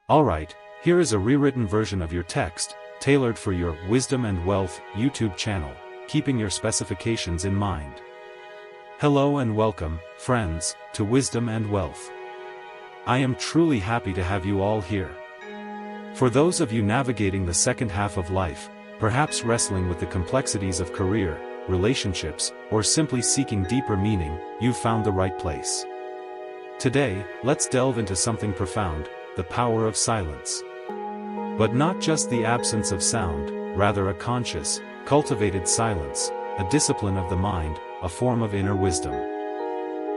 Alright, here is a rewritten version of your text, tailored for your Wisdom and Wealth YouTube channel, keeping your specifications in mind. Hello and welcome, friends, to Wisdom and Wealth. I am truly happy to have you all here. For those of you navigating the second half of life, perhaps wrestling with the complexities of career, relationships, or simply seeking deeper meaning, you've found the right place. Today, let's delve into something profound, the power of silence. But not just the absence of sound, rather a conscious, cultivated silence, a discipline of the mind, a form of inner wisdom.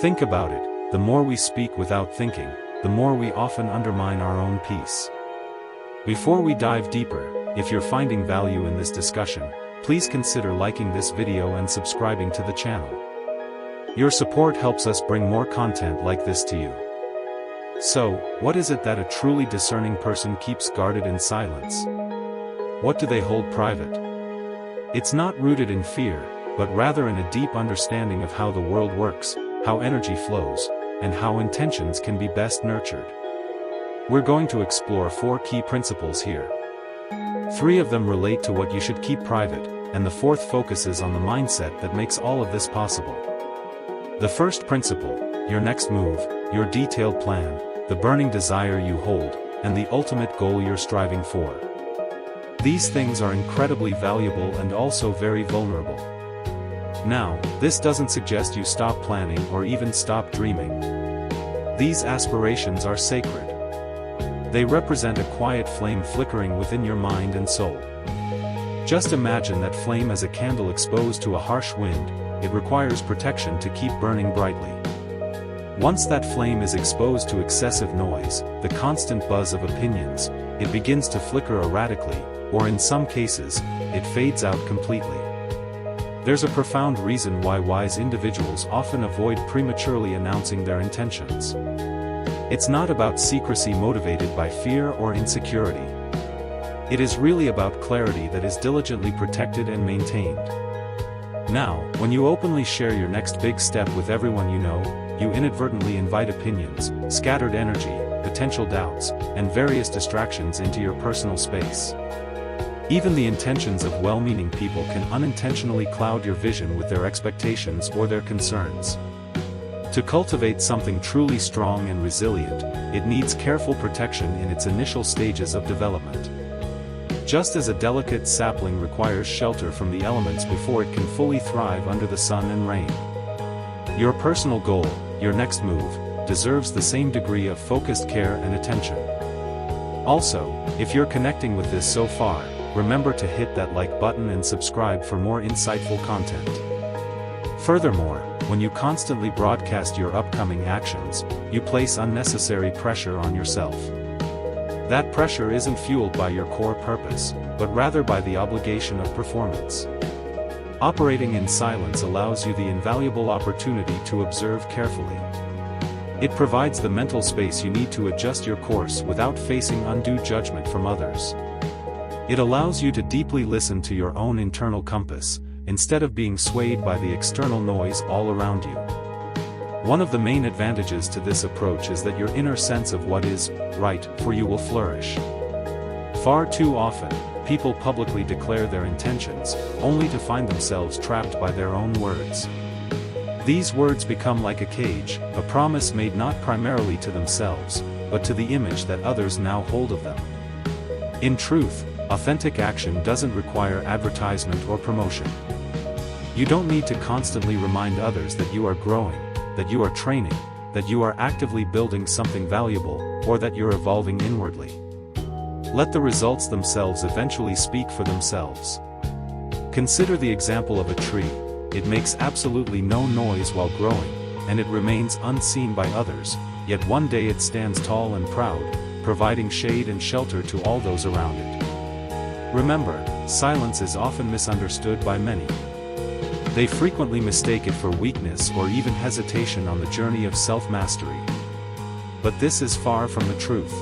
Think about it, the more we speak without thinking, the more we often undermine our own peace. Before we dive deeper, if you're finding value in this discussion, please consider liking this video and subscribing to the channel. Your support helps us bring more content like this to you. So, what is it that a truly discerning person keeps guarded in silence? What do they hold private? It's not rooted in fear, but rather in a deep understanding of how the world works, how energy flows, and how intentions can be best nurtured. We're going to explore 4 key principles here. 3 of them relate to what you should keep private, and the 4th focuses on the mindset that makes all of this possible. The first principle, your next move, your detailed plan, the burning desire you hold, and the ultimate goal you're striving for. These things are incredibly valuable and also very vulnerable. Now, this doesn't suggest you stop planning or even stop dreaming. These aspirations are sacred. They represent a quiet flame flickering within your mind and soul. Just imagine that flame as a candle exposed to a harsh wind. It requires protection to keep burning brightly. Once that flame is exposed to excessive noise, the constant buzz of opinions, it begins to flicker erratically, or in some cases, it fades out completely. There's a profound reason why wise individuals often avoid prematurely announcing their intentions. It's not about secrecy motivated by fear or insecurity. It is really about clarity that is diligently protected and maintained. Now, when you openly share your next big step with everyone you know, you inadvertently invite opinions, scattered energy, potential doubts, and various distractions into your personal space. Even the intentions of well-meaning people can unintentionally cloud your vision with their expectations or their concerns. To cultivate something truly strong and resilient, it needs careful protection in its initial stages of development. Just as a delicate sapling requires shelter from the elements before it can fully thrive under the sun and rain. Your personal goal, your next move, deserves the same degree of focused care and attention. Also, if you're connecting with this so far, remember to hit that like button and subscribe for more insightful content. Furthermore, when you constantly broadcast your upcoming actions, you place unnecessary pressure on yourself. That pressure isn't fueled by your core purpose, but rather by the obligation of performance. Operating in silence allows you the invaluable opportunity to observe carefully. It provides the mental space you need to adjust your course without facing undue judgment from others. It allows you to deeply listen to your own internal compass, instead of being swayed by the external noise all around you. One of the main advantages to this approach is that your inner sense of what is right for you will flourish. Far too often, people publicly declare their intentions, only to find themselves trapped by their own words. These words become like a cage, a promise made not primarily to themselves, but to the image that others now hold of them. In truth, authentic action doesn't require advertisement or promotion. You don't need to constantly remind others that you are growing, that you are training, that you are actively building something valuable, or that you're evolving inwardly. Let the results themselves eventually speak for themselves. Consider the example of a tree. It makes absolutely no noise while growing, and it remains unseen by others, yet one day it stands tall and proud, providing shade and shelter to all those around it. Remember, silence is often misunderstood by many. They frequently mistake it for weakness or even hesitation on the journey of self-mastery. But this is far from the truth.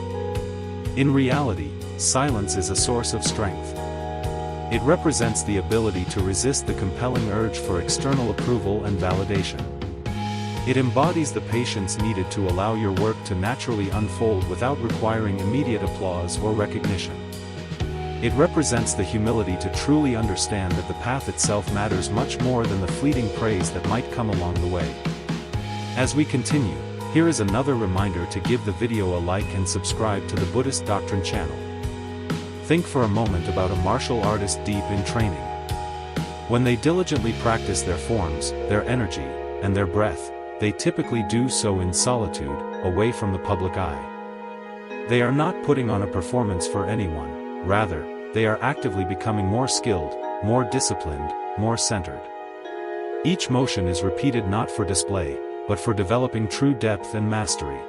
In reality, silence is a source of strength. It represents the ability to resist the compelling urge for external approval and validation. It embodies the patience needed to allow your work to naturally unfold without requiring immediate applause or recognition. It represents the humility to truly understand that the path itself matters much more than the fleeting praise that might come along the way. As we continue, here is another reminder to give the video a like and subscribe to the Buddhist Doctrine channel. Think for a moment about a martial artist deep in training. When they diligently practice their forms, their energy, and their breath, they typically do so in solitude, away from the public eye. They are not putting on a performance for anyone, rather, they are actively becoming more skilled, more disciplined, more centered. Each motion is repeated not for display, but for developing true depth and mastery.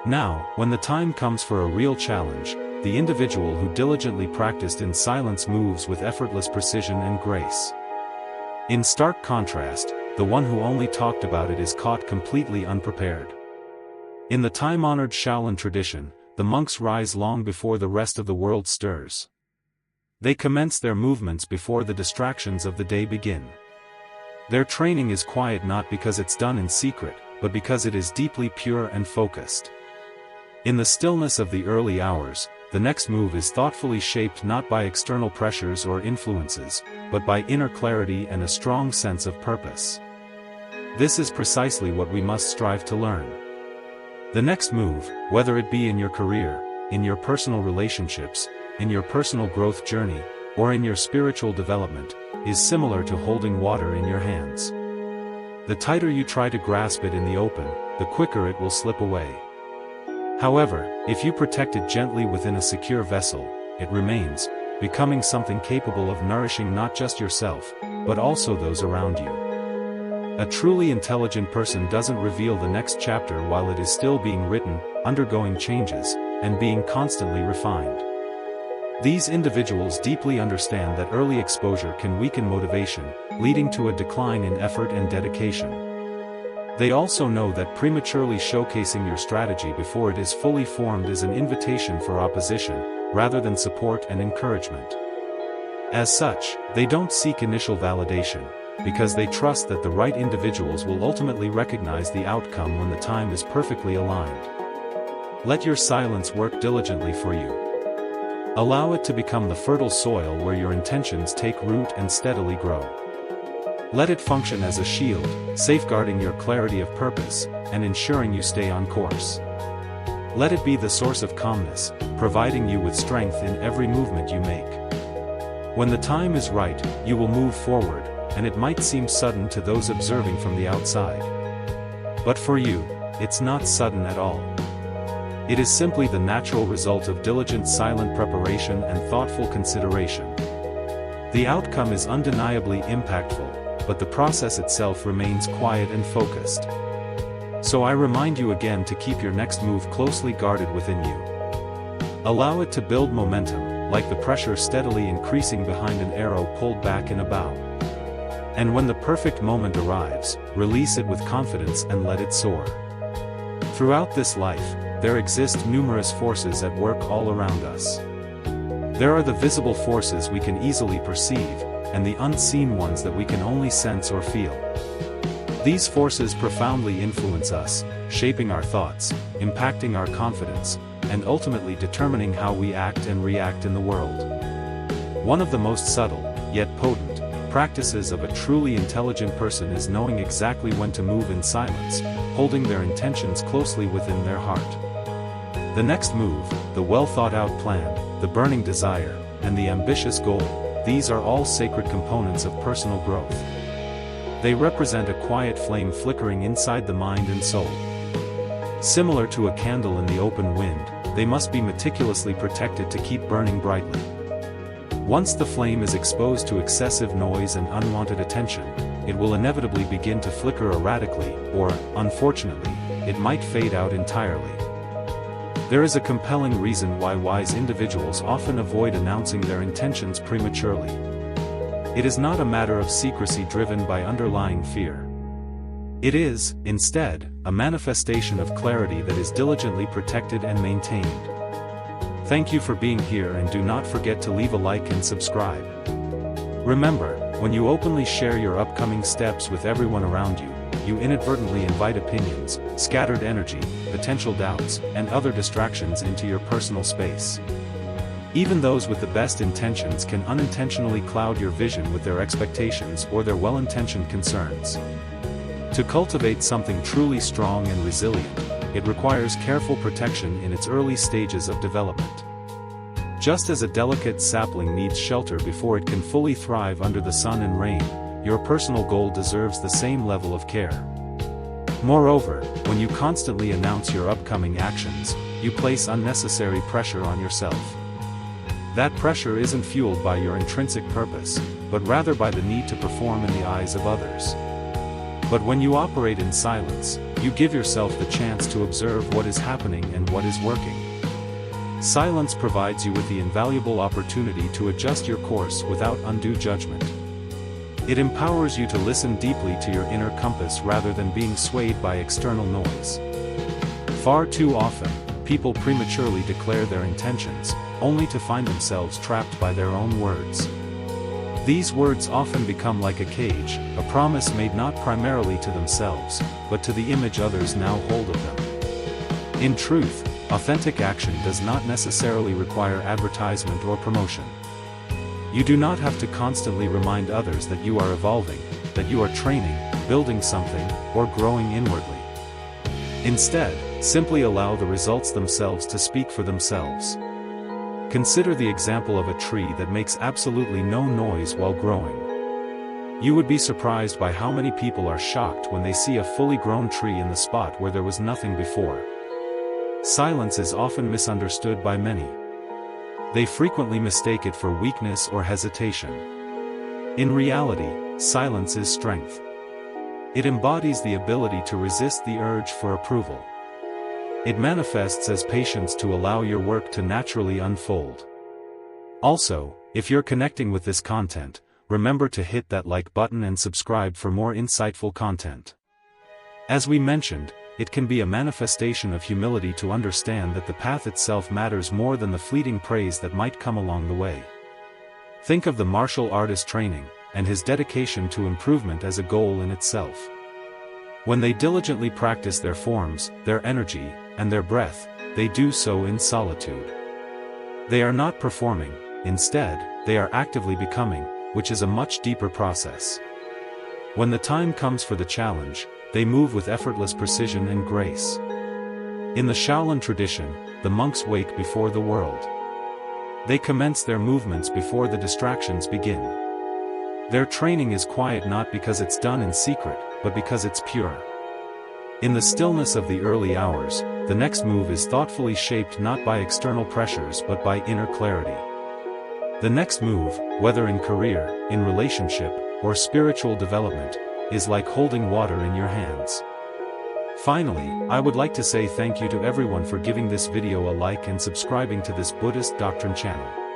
Now, when the time comes for a real challenge, the individual who diligently practiced in silence moves with effortless precision and grace. In stark contrast, the one who only talked about it is caught completely unprepared. In the time-honored Shaolin tradition, the monks rise long before the rest of the world stirs. They commence their movements before the distractions of the day begin. Their training is quiet not because it's done in secret, but because it is deeply pure and focused. In the stillness of the early hours, the next move is thoughtfully shaped not by external pressures or influences, but by inner clarity and a strong sense of purpose. This is precisely what we must strive to learn. The next move, whether it be in your career, in your personal relationships, in your personal growth journey, or in your spiritual development, is similar to holding water in your hands. The tighter you try to grasp it in the open, the quicker it will slip away. However, if you protect it gently within a secure vessel, it remains, becoming something capable of nourishing not just yourself, but also those around you. A truly intelligent person doesn't reveal the next chapter while it is still being written, undergoing changes, and being constantly refined. These individuals deeply understand that early exposure can weaken motivation, leading to a decline in effort and dedication. They also know that prematurely showcasing your strategy before it is fully formed is an invitation for opposition, rather than support and encouragement. As such, they don't seek initial validation, because they trust that the right individuals will ultimately recognize the outcome when the time is perfectly aligned. Let your silence work diligently for you. Allow it to become the fertile soil where your intentions take root and steadily grow. Let it function as a shield, safeguarding your clarity of purpose, and ensuring you stay on course. Let it be the source of calmness, providing you with strength in every movement you make. When the time is right, you will move forward, and it might seem sudden to those observing from the outside. But for you, it's not sudden at all. It is simply the natural result of diligent silent preparation and thoughtful consideration. The outcome is undeniably impactful, but the process itself remains quiet and focused. So I remind you again to keep your next move closely guarded within you. Allow it to build momentum, like the pressure steadily increasing behind an arrow pulled back in a bow. And when the perfect moment arrives, release it with confidence and let it soar. Throughout this life, there exist numerous forces at work all around us. There are the visible forces we can easily perceive, and the unseen ones that we can only sense or feel. These forces profoundly influence us, shaping our thoughts, impacting our confidence, and ultimately determining how we act and react in the world. One of the most subtle, yet potent, practices of a truly intelligent person is knowing exactly when to move in silence, holding their intentions closely within their heart. The next move, the well-thought-out plan, the burning desire, and the ambitious goal, these are all sacred components of personal growth. They represent a quiet flame flickering inside the mind and soul. Similar to a candle in the open wind, they must be meticulously protected to keep burning brightly. Once the flame is exposed to excessive noise and unwanted attention, it will inevitably begin to flicker erratically, or, unfortunately, it might fade out entirely. There is a compelling reason why wise individuals often avoid announcing their intentions prematurely. It is not a matter of secrecy driven by underlying fear. It is, instead, a manifestation of clarity that is diligently protected and maintained. Thank you for being here, and do not forget to leave a like and subscribe. Remember, when you openly share your upcoming steps with everyone around you, you inadvertently invite opinions, scattered energy, potential doubts, and other distractions into your personal space. Even those with the best intentions can unintentionally cloud your vision with their expectations or their well-intentioned concerns. To cultivate something truly strong and resilient, it requires careful protection in its early stages of development. Just as a delicate sapling needs shelter before it can fully thrive under the sun and rain, your personal goal deserves the same level of care. Moreover, when you constantly announce your upcoming actions, you place unnecessary pressure on yourself. That pressure isn't fueled by your intrinsic purpose, but rather by the need to perform in the eyes of others. But when you operate in silence, you give yourself the chance to observe what is happening and what is working. Silence provides you with the invaluable opportunity to adjust your course without undue judgment. It empowers you to listen deeply to your inner compass rather than being swayed by external noise. Far too often, people prematurely declare their intentions, only to find themselves trapped by their own words. These words often become like a cage, a promise made not primarily to themselves, but to the image others now hold of them. In truth, authentic action does not necessarily require advertisement or promotion. You do not have to constantly remind others that you are evolving, that you are training, building something, or growing inwardly. Instead, simply allow the results themselves to speak for themselves. Consider the example of a tree that makes absolutely no noise while growing. You would be surprised by how many people are shocked when they see a fully grown tree in the spot where there was nothing before. Silence is often misunderstood by many. They frequently mistake it for weakness or hesitation. In reality, silence is strength. It embodies the ability to resist the urge for approval. It manifests as patience to allow your work to naturally unfold. Also, if you're connecting with this content, remember to hit that like button and subscribe for more insightful content. As we mentioned, it can be a manifestation of humility to understand that the path itself matters more than the fleeting praise that might come along the way. Think of the martial artist training, and his dedication to improvement as a goal in itself. When they diligently practice their forms, their energy, and their breath, they do so in solitude. They are not performing, instead, they are actively becoming, which is a much deeper process. When the time comes for the challenge, they move with effortless precision and grace. In the Shaolin tradition, the monks wake before the world. They commence their movements before the distractions begin. Their training is quiet not because it's done in secret, but because it's pure. In the stillness of the early hours, the next move is thoughtfully shaped not by external pressures but by inner clarity. The next move, whether in career, in relationship, or spiritual development, is like holding water in your hands. Finally, I would like to say thank you to everyone for giving this video a like and subscribing to this Buddhist doctrine channel.